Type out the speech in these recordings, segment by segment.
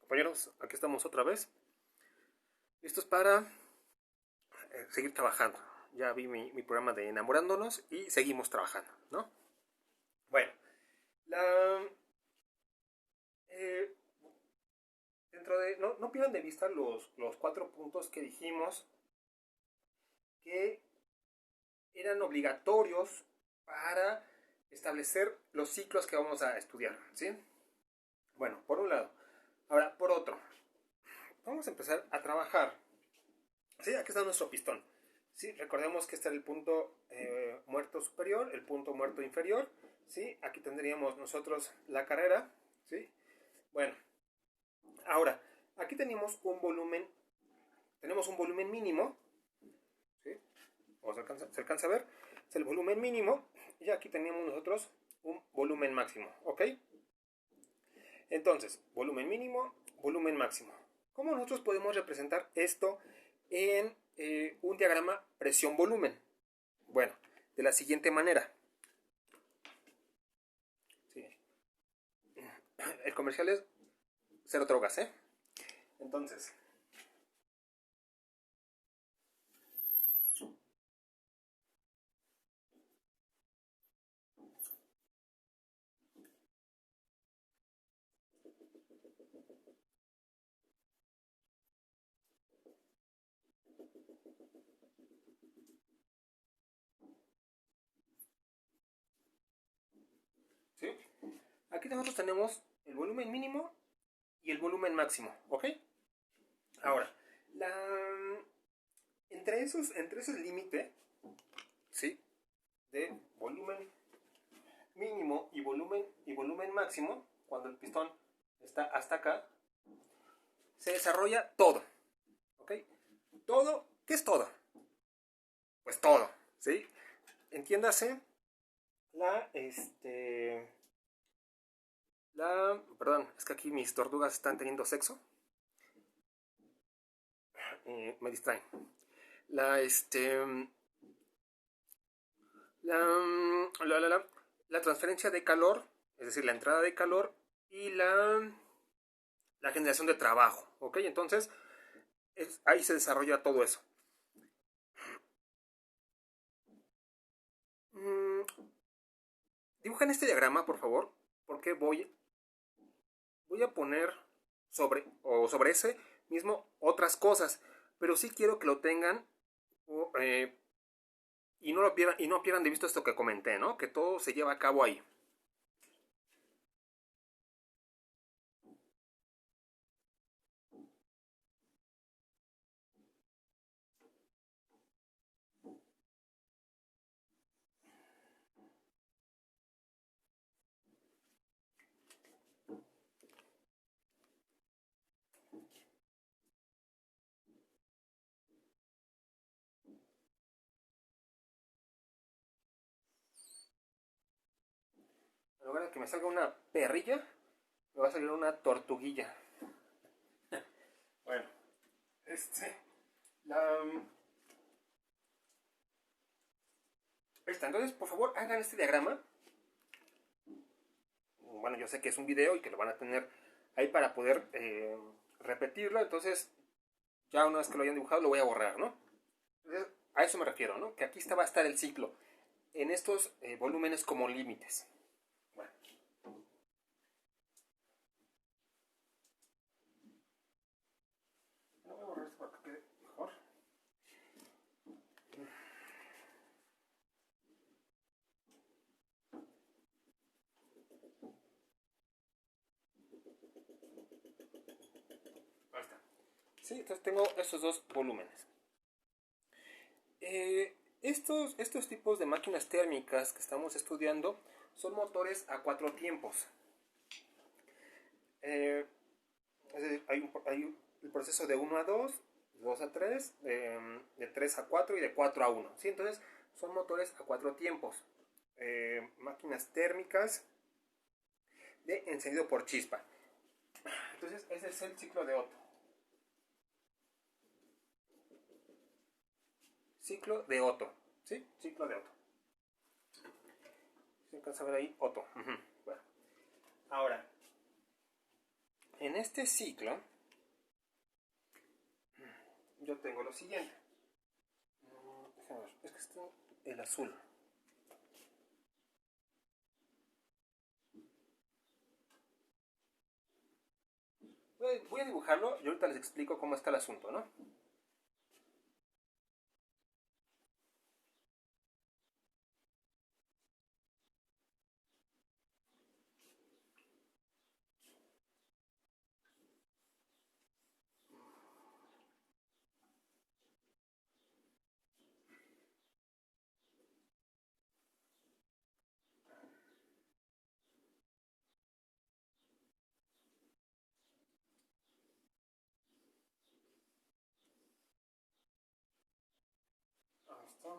compañeros, aquí estamos otra vez, listos para seguir trabajando. Ya vi mi programa de enamorándonos y seguimos trabajando, ¿no? Bueno, eh, dentro de, no pierdan de vista los 4 puntos que dijimos que eran obligatorios para establecer los ciclos que vamos a estudiar, ¿sí? Bueno, por un lado. Ahora, por otro, vamos a empezar a trabajar. Sí, aquí está nuestro pistón. Sí, recordemos que este es el punto muerto superior, el punto muerto inferior. Sí, aquí tendríamos nosotros la carrera. Sí, bueno, ahora, aquí tenemos un volumen mínimo. ¿Sí? ¿Se alcanza a ver? Es el volumen mínimo. Y aquí tenemos nosotros un volumen máximo. ¿Ok? Entonces, volumen mínimo, volumen máximo. ¿Cómo nosotros podemos representar esto en un diagrama presión-volumen? Bueno, de la siguiente manera. Sí. El comercial es cero drogas, ¿eh? Entonces, ¿sí? Aquí nosotros tenemos el volumen mínimo y el volumen máximo, ¿ok? Ahora, entre esos límites, ¿sí? De volumen mínimo y volumen máximo, cuando el pistón está hasta acá, se desarrolla todo, ¿ok? Todo, ¿qué es todo? Pues todo, ¿sí? Entiéndase perdón, es que aquí mis tortugas están teniendo sexo. Me distraen. La transferencia de calor, es decir, la entrada de calor y la generación de trabajo, ¿ok? Entonces, ahí se desarrolla todo eso. Dibujen este diagrama, por favor, porque voy a poner sobre ese mismo otras cosas, pero sí quiero que lo tengan y no pierdan de vista esto que comenté, ¿no? Que todo se lleva a cabo ahí. En lugar de que me salga una perrilla, me va a salir una tortuguilla. Bueno, entonces, por favor, hagan este diagrama. Bueno, yo sé que es un video y que lo van a tener ahí para poder repetirlo. Entonces, ya una vez que lo hayan dibujado, lo voy a borrar, ¿no? Entonces, a eso me refiero, ¿no? Que aquí va a estar el ciclo. En estos volúmenes como límites. Bueno. No voy a borrar esto para que quede mejor. Ahí está. Sí, entonces tengo estos dos volúmenes. Estos tipos de máquinas térmicas que estamos estudiando son motores a 4 tiempos. Es decir, hay el proceso de 1 a 2, 2 a 3, de 3 a 4 y de 4 a 1. ¿Sí? Entonces son motores a 4 tiempos. Máquinas térmicas de encendido por chispa. Entonces ese es el ciclo de Otto. Ciclo de Otto. ¿Sí? Ciclo de Otto. ¿Se alcanza a ver ahí? Otto. Bueno. Ahora, en este ciclo yo tengo lo siguiente. Déjame ver, es que está el azul. Voy a dibujarlo y ahorita les explico cómo está el asunto, ¿no? Ahí está.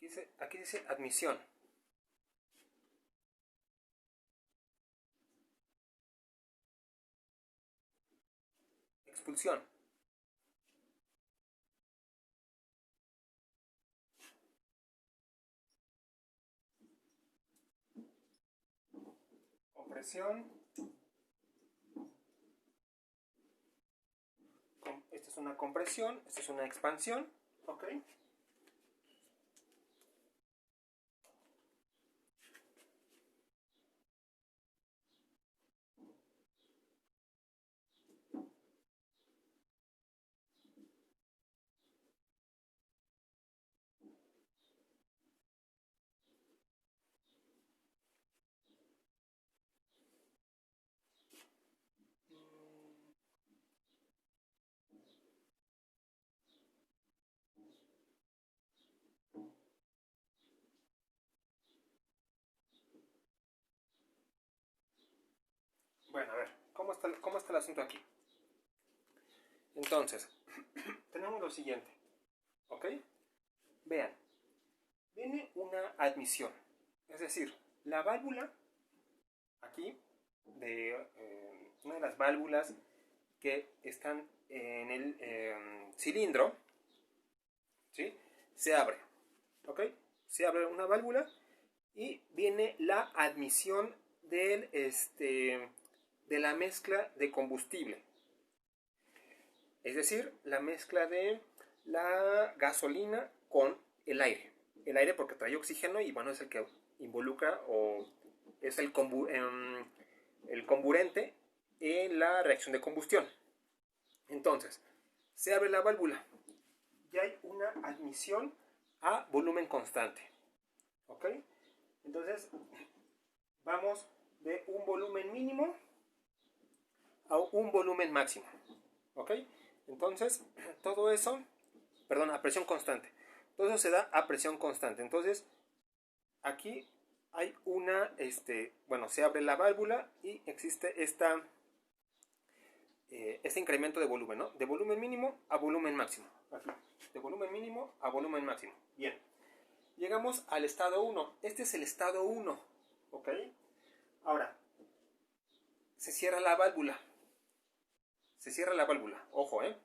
¿Sí? Aquí dice admisión. Expulsión. Compresión. Esta es una compresión, esta es una expansión. ¿Ok? Bueno, a ver, cómo está el asunto aquí? Entonces, tenemos lo siguiente, ¿ok? Vean, viene una admisión, es decir, la válvula, aquí, de una de las válvulas que están en el cilindro, ¿sí? Se abre, ¿ok? Se abre una válvula y viene la admisión de la mezcla de combustible. Es decir, la mezcla de la gasolina con el aire. El aire porque trae oxígeno y bueno, es el que involucra o es el comburente en la reacción de combustión. Entonces, se abre la válvula y hay una admisión a volumen constante. ¿Ok? Entonces, vamos de un volumen mínimo a un volumen máximo. ¿Ok? Entonces, todo eso, perdón, a presión constante. Todo eso se da a presión constante. Entonces, aquí hay bueno, se abre la válvula y existe este incremento de volumen, ¿no? De volumen mínimo a volumen máximo. Aquí, de volumen mínimo a volumen máximo. Bien. Llegamos al estado 1. Este es el estado 1. ¿Ok? Ahora, se cierra la válvula. Se cierra la válvula. Ojo, ¿eh?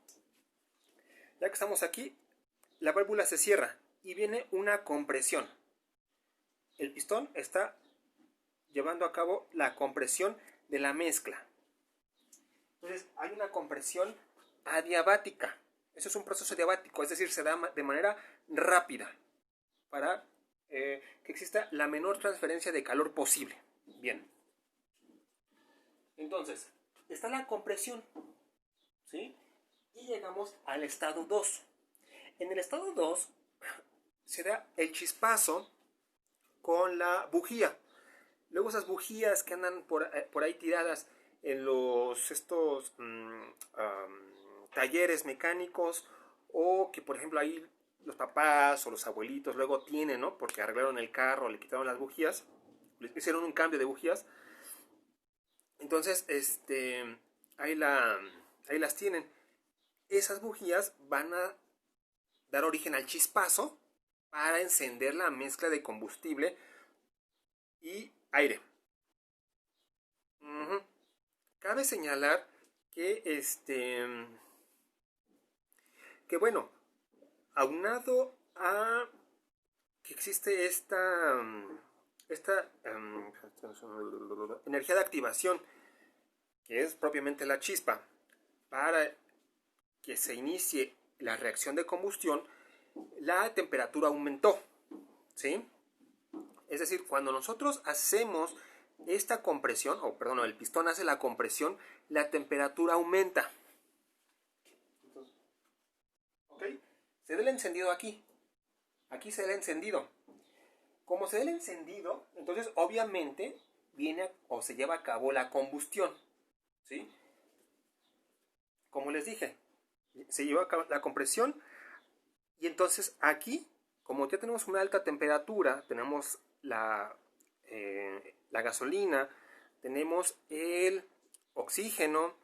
Ya que estamos aquí, la válvula se cierra y viene una compresión. El pistón está llevando a cabo la compresión de la mezcla. Entonces, hay una compresión adiabática. Eso es un proceso diabático, es decir, se da de manera rápida para que exista la menor transferencia de calor posible. Bien. Entonces, está la compresión, ¿sí? Y llegamos al estado 2. En el estado 2 se da el chispazo con la bujía. Luego esas bujías que andan por ahí tiradas en estos talleres mecánicos, o que por ejemplo ahí los papás o los abuelitos luego tienen, ¿no? Porque arreglaron el carro, le quitaron las bujías, les hicieron un cambio de bujías. Entonces, ahí las tienen. Esas bujías van a dar origen al chispazo para encender la mezcla de combustible y aire. Cabe señalar que que bueno, aunado a que existe esta energía de activación, que es propiamente la chispa, para que se inicie la reacción de combustión, la temperatura aumentó, ¿sí? Es decir, cuando nosotros hacemos esta compresión, el pistón hace la compresión, la temperatura aumenta. ¿Ok? Se da el encendido aquí. Aquí se da el encendido. Como se da el encendido, entonces obviamente viene o se lleva a cabo la combustión, ¿sí? Como les dije, se lleva a cabo la compresión, y entonces aquí, como ya tenemos una alta temperatura, tenemos la gasolina, tenemos el oxígeno,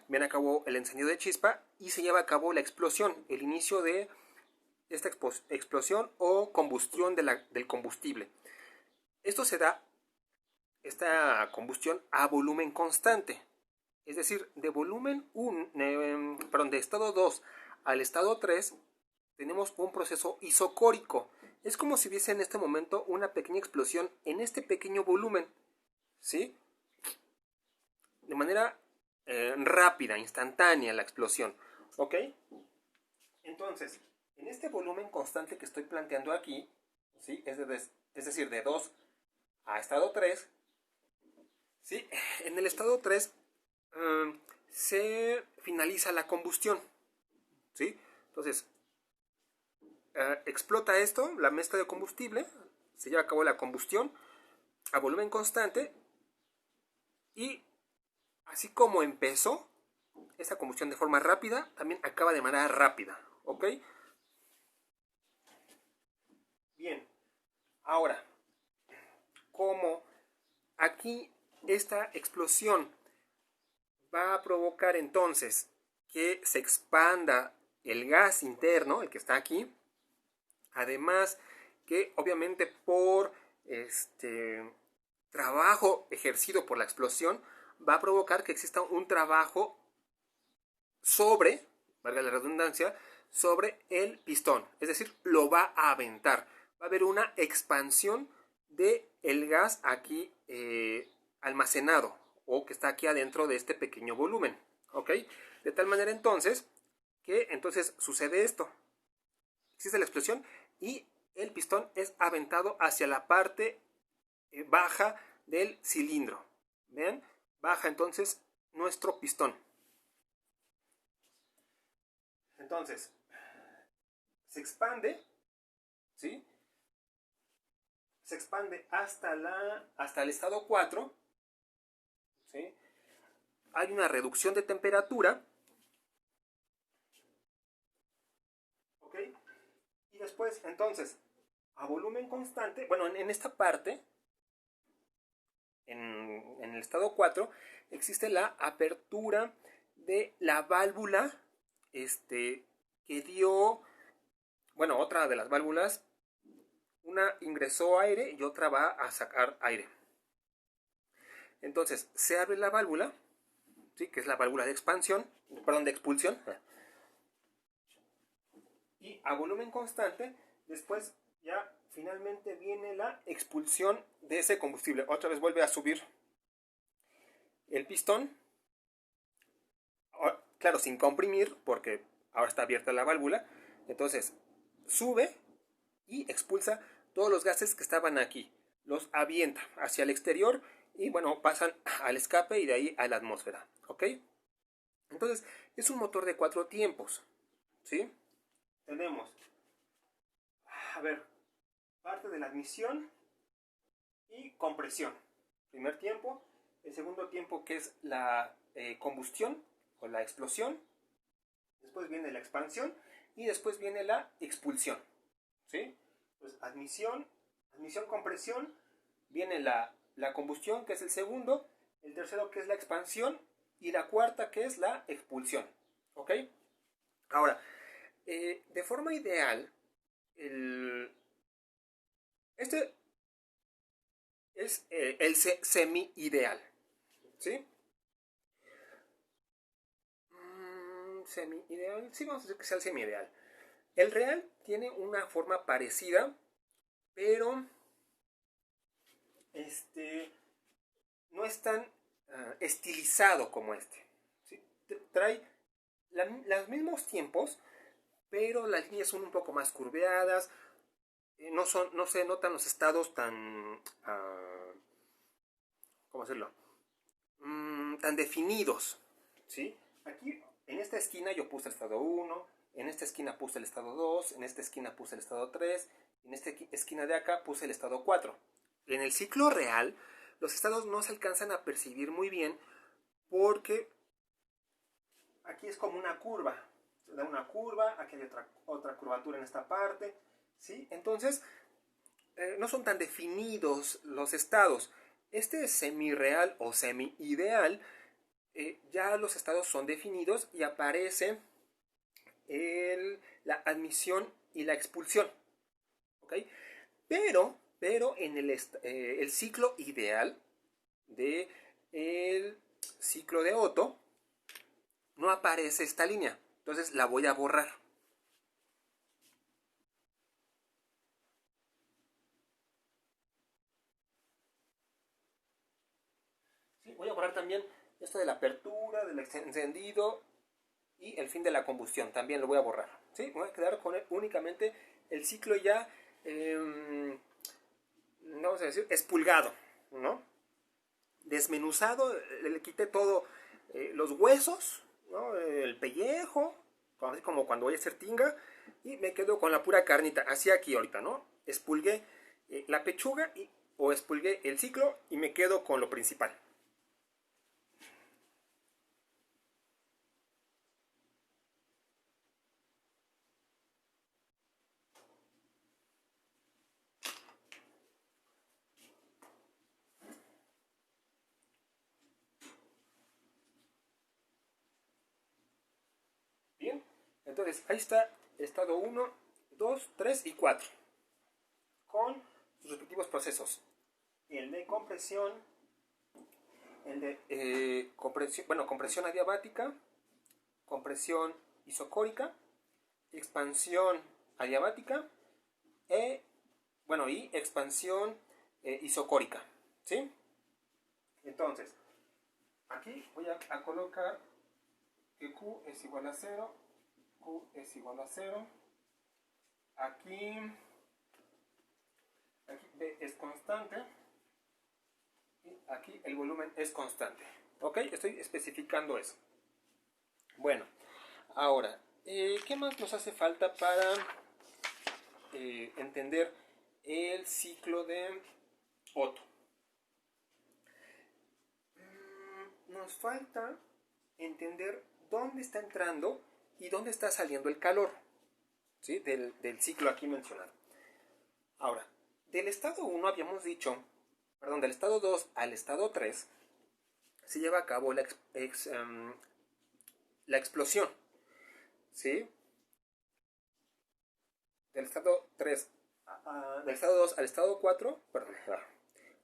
viene a cabo el encendido de chispa y se lleva a cabo la explosión, el inicio de esta explosión o combustión del combustible. Esto se da, esta combustión, a volumen constante. Es decir, de de estado 2 al estado 3 tenemos un proceso isocórico. Es como si hubiese en este momento una pequeña explosión en este pequeño volumen, ¿sí? De manera rápida, instantánea la explosión, ¿ok? Entonces, en este volumen constante que estoy planteando aquí, ¿sí? Es decir, de 2 a estado 3, ¿sí? En el estado 3 se finaliza la combustión, ¿sí? Entonces, explota esto, la mezcla de combustible, se lleva a cabo la combustión a volumen constante, y así como empezó esta combustión de forma rápida, también acaba de manera rápida, ¿ok? Bien, ahora, como aquí esta explosión va a provocar entonces que se expanda el gas interno, el que está aquí, además que obviamente por trabajo ejercido por la explosión va a provocar que exista un trabajo sobre, valga la redundancia, sobre el pistón, es decir, lo va a aventar. Va a haber una expansión del gas aquí almacenado, o que está aquí adentro de este pequeño volumen, ¿ok? De tal manera entonces que entonces sucede esto. Existe la explosión y el pistón es aventado hacia la parte baja del cilindro. ¿Ven? Baja entonces nuestro pistón. Entonces, se expande, ¿sí? Se expande hasta el estado 4, ¿sí? Hay una reducción de temperatura, ¿ok? Y después, entonces, a volumen constante, bueno, en esta parte, en el estado 4, existe la apertura de la válvula que dio, bueno, otra de las válvulas, una ingresó aire y otra va a sacar aire. Entonces, se abre la válvula, ¿sí? Que es la válvula de expulsión, y a volumen constante, después ya finalmente viene la expulsión de ese combustible. Otra vez vuelve a subir el pistón, claro, sin comprimir, porque ahora está abierta la válvula. Entonces, sube y expulsa todos los gases que estaban aquí. Los avienta hacia el exterior y, bueno, pasan al escape y de ahí a la atmósfera, ¿ok? Entonces, es un motor de 4 tiempos, ¿sí? Tenemos, a ver, parte de la admisión y compresión. Primer tiempo. El segundo tiempo, que es la combustión o la explosión. Después viene la expansión y después viene la expulsión, ¿sí? Pues admisión, compresión, viene la combustión, que es el segundo, el tercero, que es la expansión, y la cuarta, que es la expulsión, ¿ok? Ahora, de forma ideal, este es el semi-ideal, ¿sí? Semi-ideal, sí, vamos a decir que sea el semi-ideal. El real tiene una forma parecida, pero no es tan estilizado como este, ¿sí? Trae los mismos tiempos, pero las líneas son un poco más curveadas, no se notan los estados tan, ¿cómo decirlo? Tan definidos, ¿sí? Aquí, en esta esquina yo puse el estado 1, en esta esquina puse el estado 2, en esta esquina puse el estado 3, en esta esquina de acá puse el estado 4. En el ciclo real, los estados no se alcanzan a percibir muy bien porque aquí es como una curva. Se da una curva, aquí hay otra curvatura en esta parte, ¿sí? Entonces, no son tan definidos los estados. Este semi-real o semi-ideal, ya los estados son definidos y aparece la admisión y la expulsión, ¿ok? Pero en el ciclo ideal de el ciclo de Otto no aparece esta línea, entonces la voy a borrar. Sí, voy a borrar también esto de la apertura, del encendido y el fin de la combustión, también lo voy a borrar. ¿Sí? Voy a quedar con únicamente el ciclo ya, vamos a decir, expulgado, ¿no? Desmenuzado, le quité todo, los huesos, ¿no? El pellejo, así como cuando voy a hacer tinga, y me quedo con la pura carnita, así aquí ahorita, ¿no? Expulgué la pechuga o expulgué el ciclo y me quedo con lo principal. Bien, entonces ahí está estado 1, 2, 3 y 4 con sus respectivos procesos. El de compresión, el de compresión, bueno, compresión adiabática, compresión isocórica, expansión adiabática y expansión isocórica, ¿sí? Entonces, aquí voy a colocar que Q es igual a 0, Q es igual a 0, aquí B es constante y aquí el volumen es constante. ¿Ok? Estoy especificando eso. Bueno, ahora, ¿qué más nos hace falta para entender el ciclo de Otto? Nos falta entender dónde está entrando y dónde está saliendo el calor, ¿sí? del ciclo aquí mencionado. Ahora, del estado 1 habíamos dicho, del estado 2 al estado 3 se lleva a cabo la explosión, ¿sí? Del estado 3, del estado 2 al estado 4,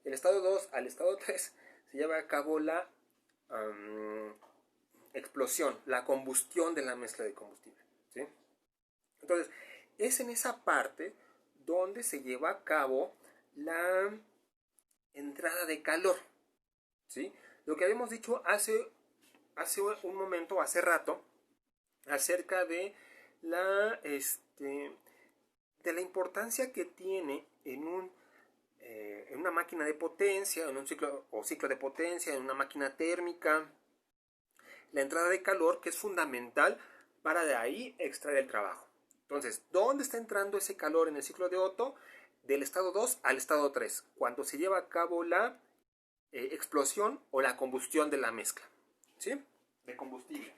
del estado 2 al estado 3 se lleva a cabo la explosión, la combustión de la mezcla de combustible, ¿sí? Entonces, es en esa parte donde se lleva a cabo la entrada de calor, ¿sí? Lo que habíamos dicho hace un momento, hace rato, acerca de de la importancia que tiene en una máquina de potencia, en un ciclo de potencia, en una máquina térmica, la entrada de calor, que es fundamental para de ahí extraer el trabajo. Entonces, ¿dónde está entrando ese calor en el ciclo de Otto? Del estado 2 al estado 3, cuando se lleva a cabo la explosión o la combustión de la mezcla, ¿sí? De combustible.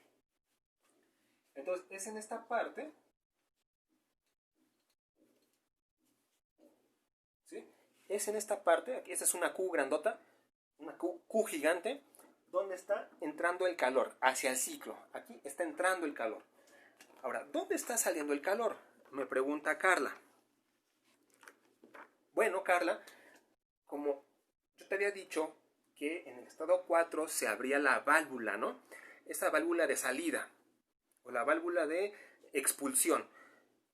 Entonces, es en esta parte, ¿sí? Es en esta parte, aquí, esta es una Q grandota, una Q gigante, donde está entrando el calor hacia el ciclo. Aquí está entrando el calor. Ahora, ¿dónde está saliendo el calor? Me pregunta Carla. Bueno, Carla, como yo te había dicho que en el estado 4 se abría la válvula, ¿no? Esa válvula de salida o la válvula de expulsión.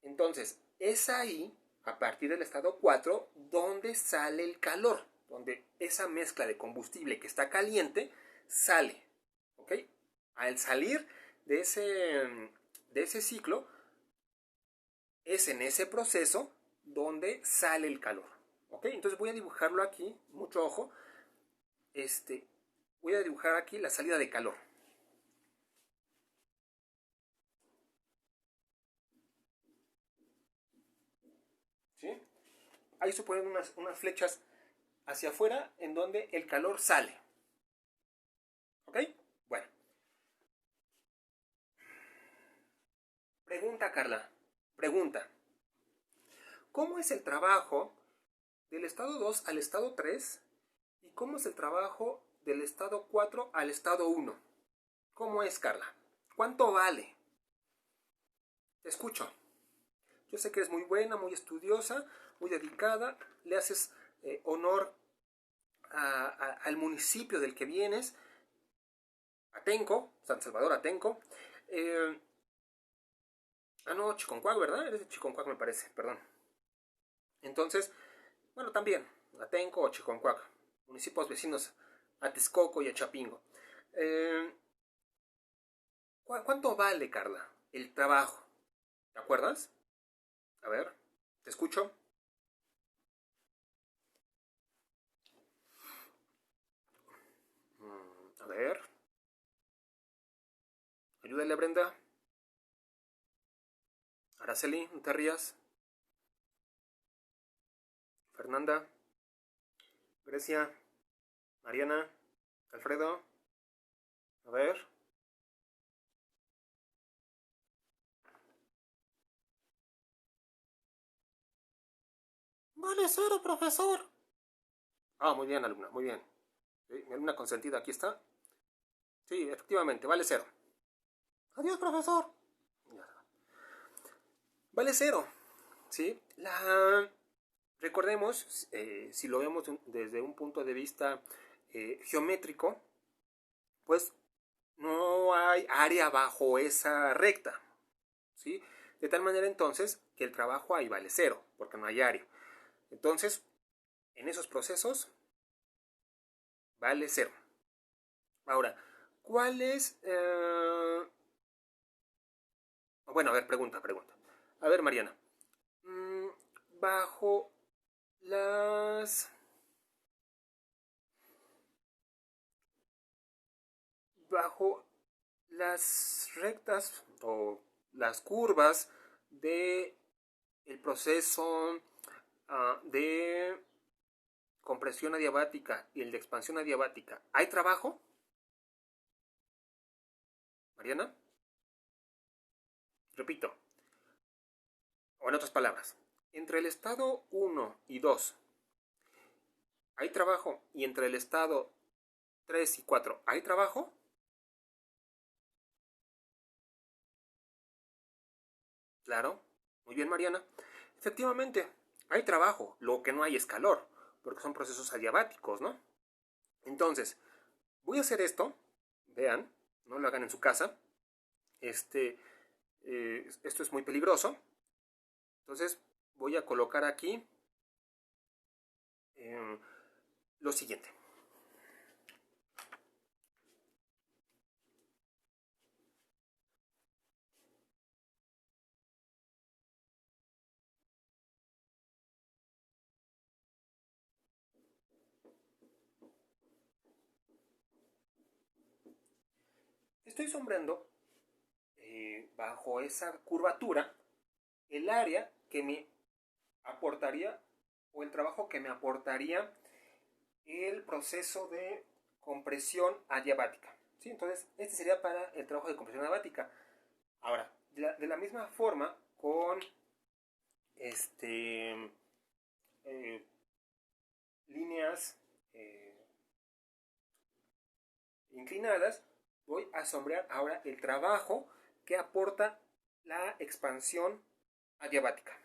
Entonces, es ahí, a partir del estado 4, donde sale el calor, donde esa mezcla de combustible que está caliente sale, ¿ok? Al salir de ese ciclo, es en ese proceso donde sale el calor, ¿ok? Entonces voy a dibujarlo aquí, mucho ojo, voy a dibujar aquí la salida de calor. ¿Sí? Ahí se ponen unas flechas hacia afuera en donde el calor sale. ¿Ok? Bueno. Pregunta, Carla. Pregunta. ¿Cómo es el trabajo del estado 2 al estado 3? ¿Y cómo es el trabajo del estado 4 al estado 1? ¿Cómo es, Carla? ¿Cuánto vale? Te escucho. Yo sé que eres muy buena, muy estudiosa, muy dedicada. Le haces honor al municipio del que vienes, Atenco, San Salvador Atenco. No, Chiconcuac, ¿verdad? Eres de Chiconcuac, me parece, perdón. Entonces, bueno, también, Atenco o Chiconcuac, municipios vecinos a Texcoco y a Chapingo. ¿Cuánto vale, Carla, el trabajo? ¿Te acuerdas? A ver, te escucho. A ver. Ayúdale, Brenda. Araceli, no te rías. Fernanda. Grecia. Mariana. Alfredo. A ver. Vale cero, profesor. Muy bien, alumna, muy bien. ¿Sí? Mi alumna consentida, aquí está. Sí, efectivamente, vale cero. Adiós, profesor. Vale cero. ¿Sí? Recordemos, si lo vemos desde un punto de vista geométrico, pues no hay área bajo esa recta. ¿Sí? De tal manera entonces que el trabajo ahí vale cero, porque no hay área. Entonces, en esos procesos vale cero. Ahora, ¿cuál es? Bueno, a ver, pregunta. A ver, Mariana. Bajo las... Bajo las rectas o las curvas de el proceso de compresión adiabática y el de expansión adiabática, ¿hay trabajo? Mariana, repito, o en otras palabras, entre el estado 1 y 2 hay trabajo y entre el estado 3 y 4 hay trabajo. Claro, muy bien, Mariana. Efectivamente, hay trabajo, lo que no hay es calor, porque son procesos adiabáticos, ¿no? Entonces, voy a hacer esto, vean, no lo hagan en su casa. Esto es muy peligroso. Entonces, voy a colocar aquí lo siguiente. estoy sombreando bajo esa curvatura el área que me aportaría o el trabajo que me aportaría el proceso de compresión adiabática. ¿Sí? Entonces, este sería para el trabajo de compresión adiabática. Ahora, de la misma forma, con eh, líneas inclinadas, voy a sombrear ahora el trabajo que aporta la expansión adiabática.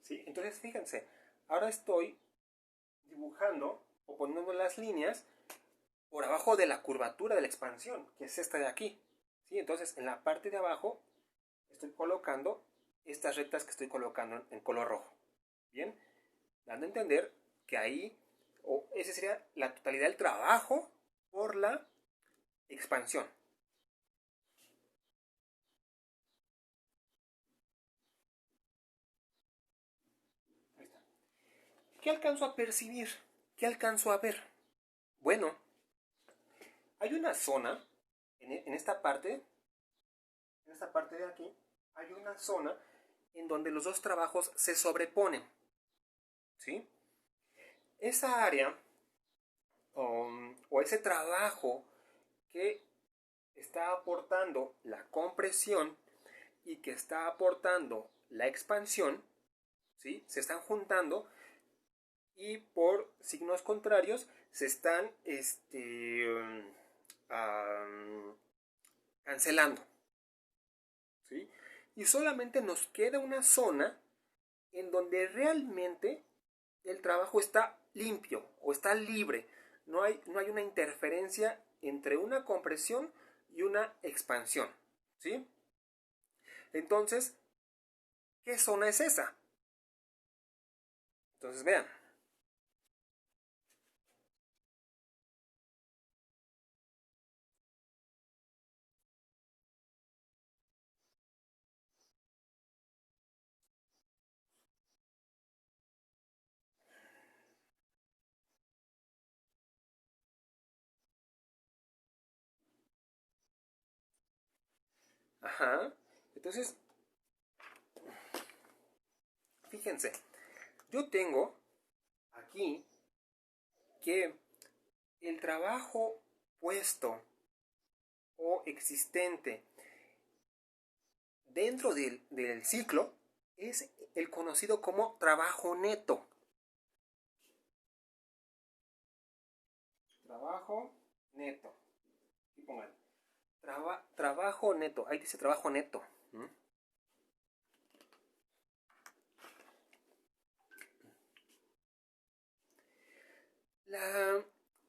¿Sí? Entonces, fíjense, ahora estoy dibujando o poniendo las líneas por abajo de la curvatura de la expansión, que es esta de aquí. ¿Sí? Entonces, en la parte de abajo estoy colocando estas rectas que estoy colocando en color rojo. Bien, dando a entender que ahí, o esa sería la totalidad del trabajo por la expansión. Ahí está. ¿Qué alcanzo a percibir? ¿Qué alcanzo a ver? Bueno, hay una zona en esta parte de aquí, hay una zona en donde los dos trabajos se sobreponen. ¿Sí? Esa área o ese trabajo que está aportando la compresión y que está aportando la expansión, ¿sí? Se están juntando y por signos contrarios se están cancelando, ¿sí? Y solamente nos queda una zona en donde realmente el trabajo está limpio o está libre. No hay una interferencia entre una compresión y una expansión, ¿sí? Entonces, ¿qué zona es esa? Entonces, vean. Ajá. Entonces, fíjense, yo tengo aquí que el trabajo puesto o existente dentro del ciclo es el conocido como trabajo neto. Trabajo neto. Y pongan trabajo neto. Ahí dice trabajo neto. ¿Mm?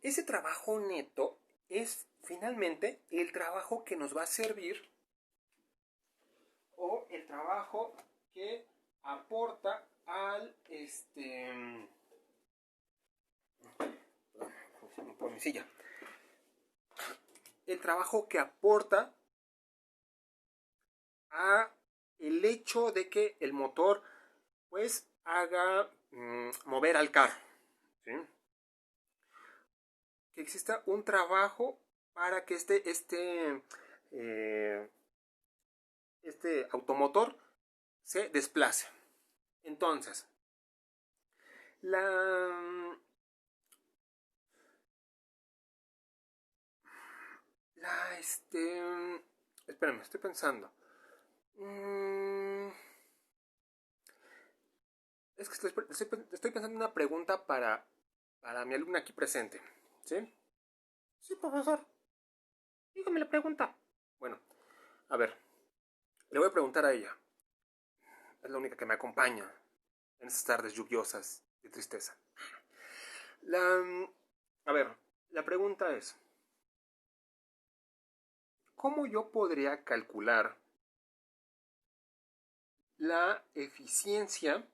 Ese trabajo neto es finalmente el trabajo que nos va a servir o el trabajo que aporta al por mi silla, el trabajo que aporta a el hecho de que el motor pues haga mover al carro, ¿sí? Que exista un trabajo para que este automotor se desplace. Entonces, la, la espérame, estoy pensando. Es que estoy pensando en una pregunta para mi alumna aquí presente. ¿Sí? Sí, profesor. Dígame la pregunta. Bueno, a ver, le voy a preguntar a ella. Es la única que me acompaña en estas tardes lluviosas de tristeza. A ver, la pregunta es, ¿cómo yo podría calcular la eficiencia?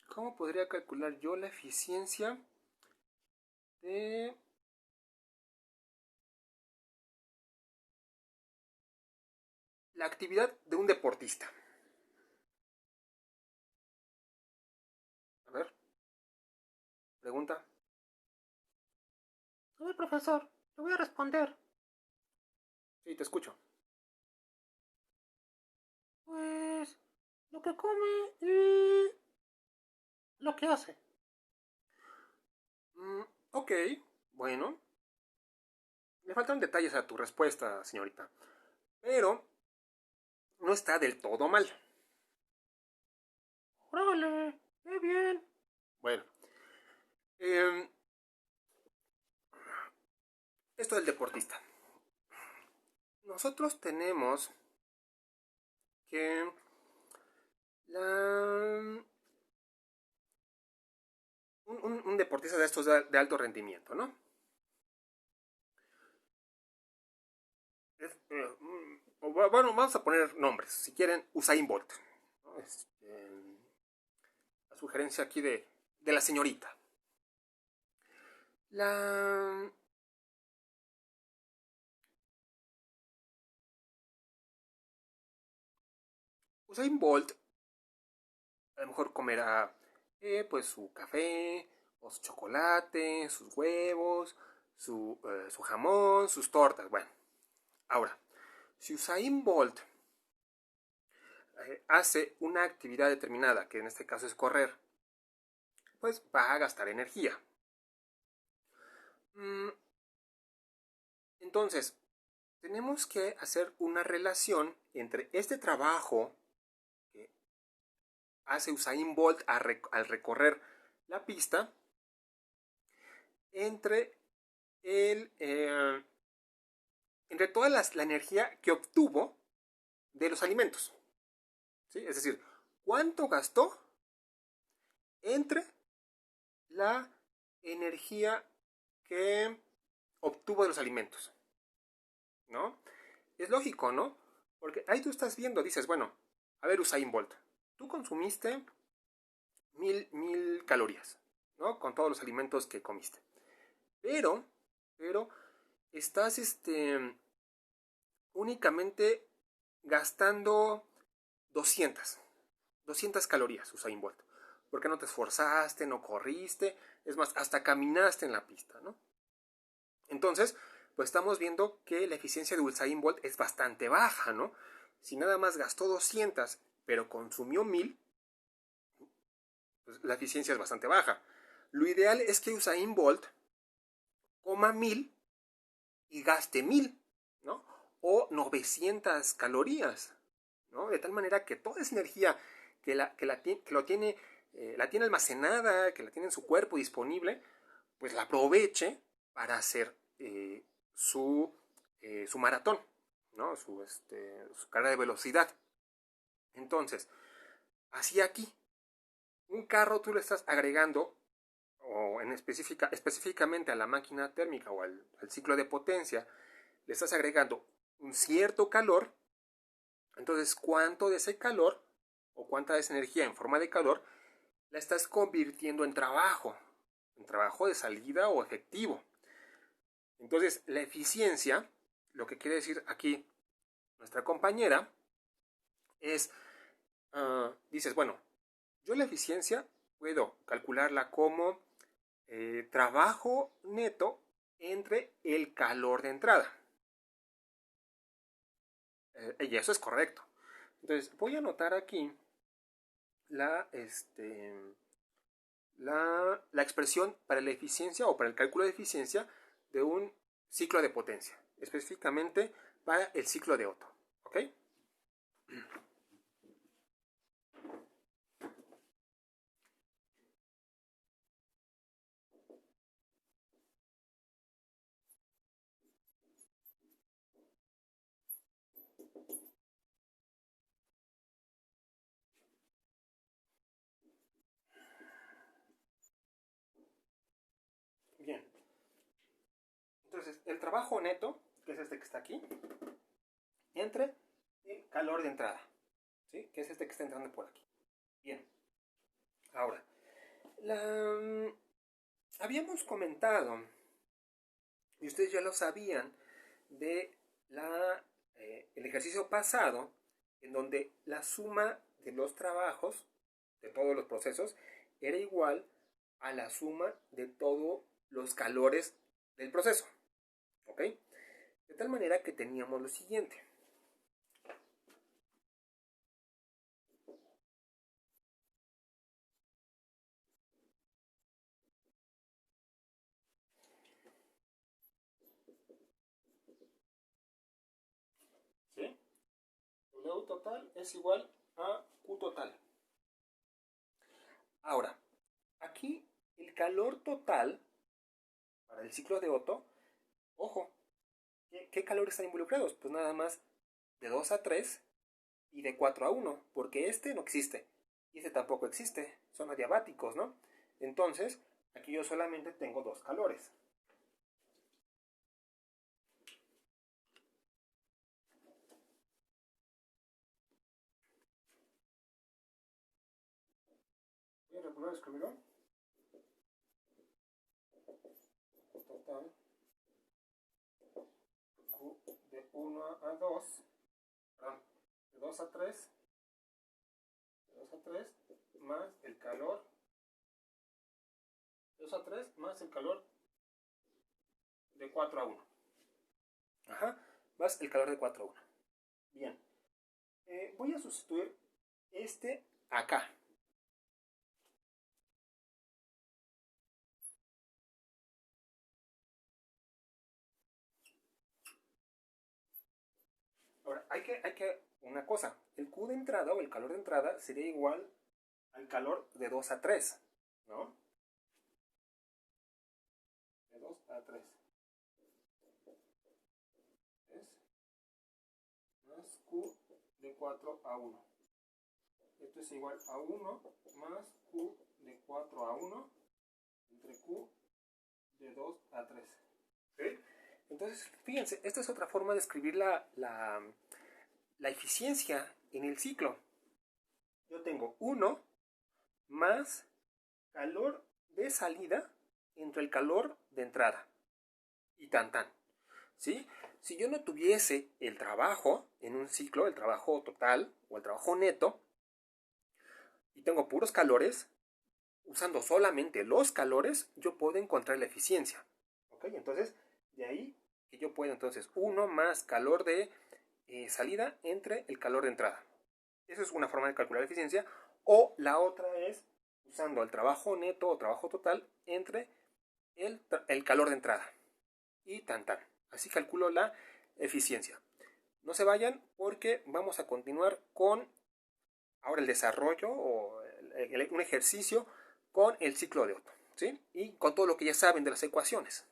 ¿Cómo podría calcular yo la eficiencia de la actividad de un deportista. A ver, pregunta. A ver, profesor, le voy a responder. Sí, te escucho. Pues lo que come y lo que hace. Ok, bueno. Le faltan detalles a tu respuesta, señorita. Pero no está del todo mal. ¡Órale! ¡Qué bien! Bueno, eh, esto del deportista. Nosotros tenemos que la, un deportista de estos de alto rendimiento, ¿no? Bueno, vamos a poner nombres. Si quieren, Usain Bolt, ¿no? La sugerencia aquí de la señorita. La Usain Bolt a lo mejor comerá pues su café, o su chocolate, sus huevos, su jamón, sus tortas. Bueno, ahora, si Usain Bolt hace una actividad determinada, que en este caso es correr, pues va a gastar energía. Mm, Entonces, tenemos que hacer una relación entre este trabajo que hace Usain Bolt al recorrer la pista, entre el, entre toda la energía que obtuvo de los alimentos. ¿Sí? Es decir, cuánto gastó entre la energía que obtuvo de los alimentos. ¿No? Es lógico, ¿no? Porque ahí tú estás viendo, dices, bueno, a ver, Usain Bolt, tú consumiste mil calorías, ¿no? Con todos los alimentos que comiste. Pero, pero, estás únicamente gastando 200 200 calorías, Usain Bolt. Porque no te esforzaste, no corriste, es más, hasta caminaste en la pista, ¿no? Entonces, pues estamos viendo que la eficiencia de Usain Bolt es bastante baja, ¿no? Si nada más gastó 200, pero consumió 1000, pues la eficiencia es bastante baja. Lo ideal es que Usain Bolt coma 1000 y gaste 1000, ¿no? O 900 calorías, ¿no? De tal manera que toda esa energía la tiene almacenada, que la tiene en su cuerpo disponible, pues la aproveche para hacer su maratón, ¿no? Su carrera de velocidad. Entonces, así aquí, un carro tú le estás agregando, o específicamente a la máquina térmica o al ciclo de potencia, le estás agregando un cierto calor. Entonces, ¿cuánto de ese calor o cuánta de esa energía en forma de calor la estás convirtiendo en trabajo de salida o efectivo? Entonces, la eficiencia, lo que quiere decir aquí nuestra compañera, es, dices, bueno, yo la eficiencia puedo calcularla como trabajo neto entre el calor de entrada. Y eso es correcto. Entonces, voy a anotar aquí la, la expresión para la eficiencia o para el cálculo de eficiencia de un ciclo de potencia, específicamente para el ciclo de Otto. ¿Ok? Bien. Entonces, el trabajo neto, que es este que está aquí, entre el calor de entrada, ¿sí? Que es este que está entrando por aquí. Bien. Ahora, habíamos comentado, y ustedes ya lo sabían, de la el ejercicio pasado, en donde la suma de los trabajos, de todos los procesos, era igual a la suma de todos los calores del proceso. ¿Ok? De tal manera que teníamos lo siguiente. ¿Sí? W total es igual a Q total. Ahora, aquí el calor total para el ciclo de Otto, ojo, ¿qué calores están involucrados? Pues nada más de 2 a 3 y de 4 a 1, porque este no existe y este tampoco existe, son adiabáticos, ¿no? Entonces, aquí yo solamente tengo dos calores. Voy a volver a escribirlo. Total Q de 1 a 2, perdón, de 2 a 3, de 2 a 3 más el calor, de 2 a 3 más el calor de 4 a 1. Ajá, más el calor de 4 a 1. Bien, voy a sustituir este acá. Ahora, hay que una cosa, el Q de entrada o el calor de entrada sería igual al calor de 2 a 3, ¿no? De 2 a 3. Es más Q de 4 a 1. Esto es igual a 1 más Q de 4 a 1 entre Q de 2 a 3. ¿Sí? Entonces, fíjense, esta es otra forma de escribir la eficiencia en el ciclo. Yo tengo 1 más calor de salida entre el calor de entrada. Y tan tan. ¿Sí? Si yo no tuviese el trabajo en un ciclo, el trabajo total o el trabajo neto, y tengo puros calores, usando solamente los calores, yo puedo encontrar la eficiencia. ¿Ok? Entonces, de ahí que yo puedo entonces 1 más calor de salida entre el calor de entrada. Esa es una forma de calcular la eficiencia. O la otra es usando el trabajo neto o trabajo total entre el calor de entrada. Y tan tan. Así calculo la eficiencia. No se vayan porque vamos a continuar con ahora el desarrollo o un ejercicio con el ciclo de Otto, ¿sí? Y con todo lo que ya saben de las ecuaciones.